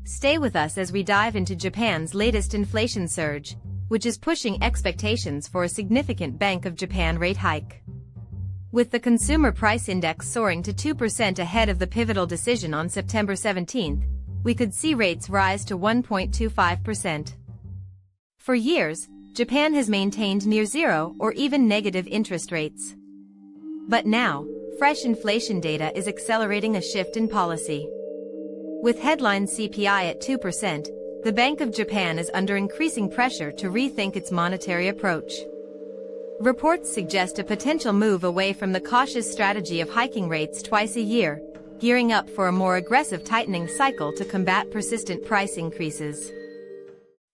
Stay with us as we dive into Japan's latest inflation surge, which is pushing expectations for a significant Bank of Japan rate hike. With the Consumer Price Index soaring to 2% ahead of the pivotal decision on September 17, we could see rates rise to 1.25%. For years, Japan has maintained near zero or even negative interest rates. But now, fresh inflation data is accelerating a shift in policy. With headline CPI at 2%, the Bank of Japan is under increasing pressure to rethink its monetary approach. Reports suggest a potential move away from the cautious strategy of hiking rates twice a year, gearing up for a more aggressive tightening cycle to combat persistent price increases.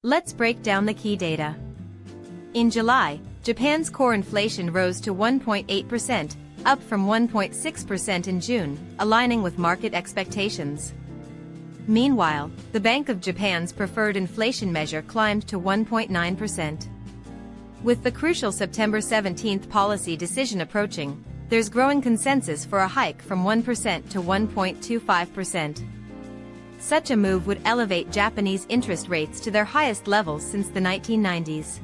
Let's break down the key data. In July, Japan's core inflation rose to 1.8%, up from 1.6% in June, aligning with market expectations. Meanwhile, the Bank of Japan's preferred inflation measure climbed to 1.9%. With the crucial September 17 policy decision approaching, there's growing consensus for a hike from 1% to 1.25%. Such a move would elevate Japanese interest rates to their highest levels since the 1990s.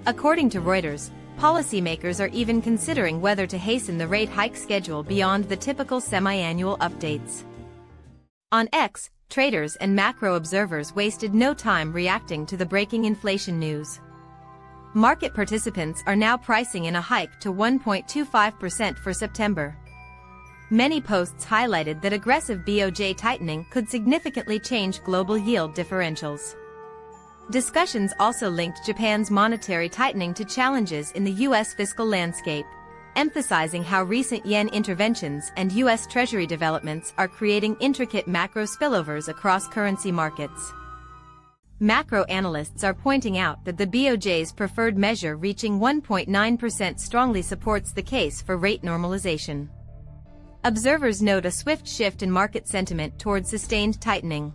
According to Reuters, policymakers are even considering whether to hasten the rate hike schedule beyond the typical semi-annual updates. On X, traders and macro observers wasted no time reacting to the breaking inflation news. Market participants are now pricing in a hike to 1.25% for September. Many posts highlighted that aggressive BOJ tightening could significantly change global yield differentials. Discussions also linked Japan's monetary tightening to challenges in the U.S. fiscal landscape, emphasizing how recent yen interventions and U.S. Treasury developments are creating intricate macro spillovers across currency markets. Macro analysts are pointing out that the BOJ's preferred measure reaching 1.9% strongly supports the case for rate normalization. Observers note a swift shift in market sentiment towards sustained tightening.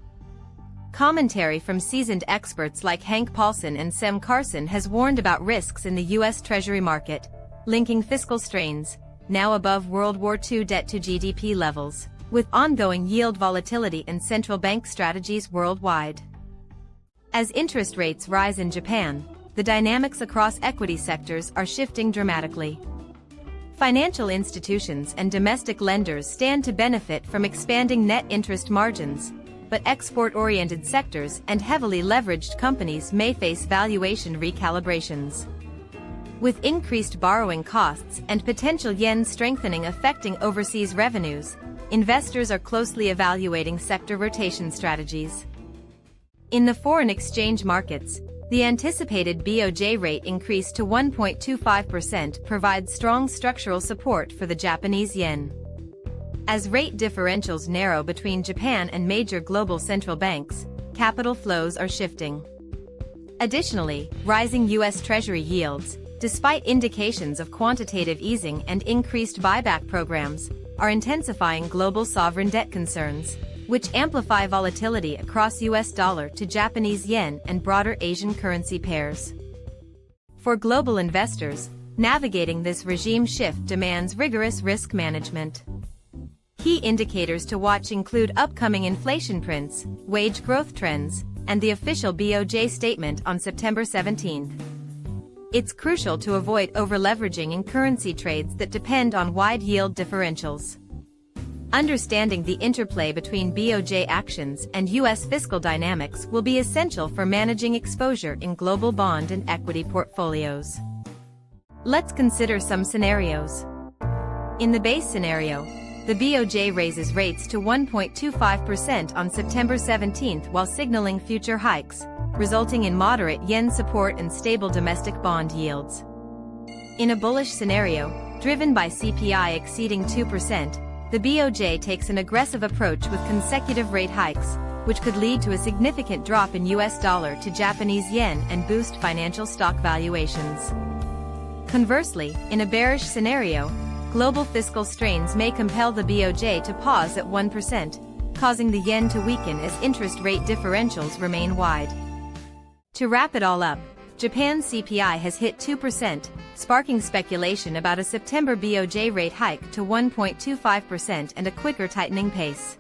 Commentary from seasoned experts like Hank Paulson and Sem Carson has warned about risks in the U.S. Treasury market, linking fiscal strains, now above World War II debt-to-GDP levels, with ongoing yield volatility and central bank strategies worldwide. As interest rates rise in Japan, the dynamics across equity sectors are shifting dramatically. Financial institutions and domestic lenders stand to benefit from expanding net interest margins, but export-oriented sectors and heavily leveraged companies may face valuation recalibrations. With increased borrowing costs and potential yen strengthening affecting overseas revenues, investors are closely evaluating sector rotation strategies. In the foreign exchange markets, the anticipated BOJ rate increase to 1.25% provides strong structural support for the Japanese yen. As rate differentials narrow between Japan and major global central banks, capital flows are shifting. Additionally, rising U.S. Treasury yields, despite indications of quantitative easing and increased buyback programs, are intensifying global sovereign debt concerns, which amplify volatility across U.S. dollar to Japanese yen and broader Asian currency pairs. For global investors, navigating this regime shift demands rigorous risk management. Key indicators to watch include upcoming inflation prints, wage growth trends, and the official BOJ statement on September 17. It's crucial to avoid over-leveraging in currency trades that depend on wide yield differentials. Understanding the interplay between BOJ actions and U.S. fiscal dynamics will be essential for managing exposure in global bond and equity portfolios. Let's consider some scenarios. In the base scenario, the BOJ raises rates to 1.25% on September 17 while signaling future hikes, resulting in moderate yen support and stable domestic bond yields. In a bullish scenario, driven by CPI exceeding 2%, the BOJ takes an aggressive approach with consecutive rate hikes, which could lead to a significant drop in US dollar to Japanese yen and boost financial stock valuations. Conversely, in a bearish scenario, global fiscal strains may compel the BOJ to pause at 1%, causing the yen to weaken as interest rate differentials remain wide. To wrap it all up, Japan's CPI has hit 2%, sparking speculation about a September BOJ rate hike to 1.25% and a quicker tightening pace.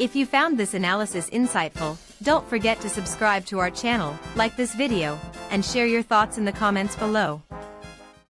If you found this analysis insightful, don't forget to subscribe to our channel, like this video, and share your thoughts in the comments below.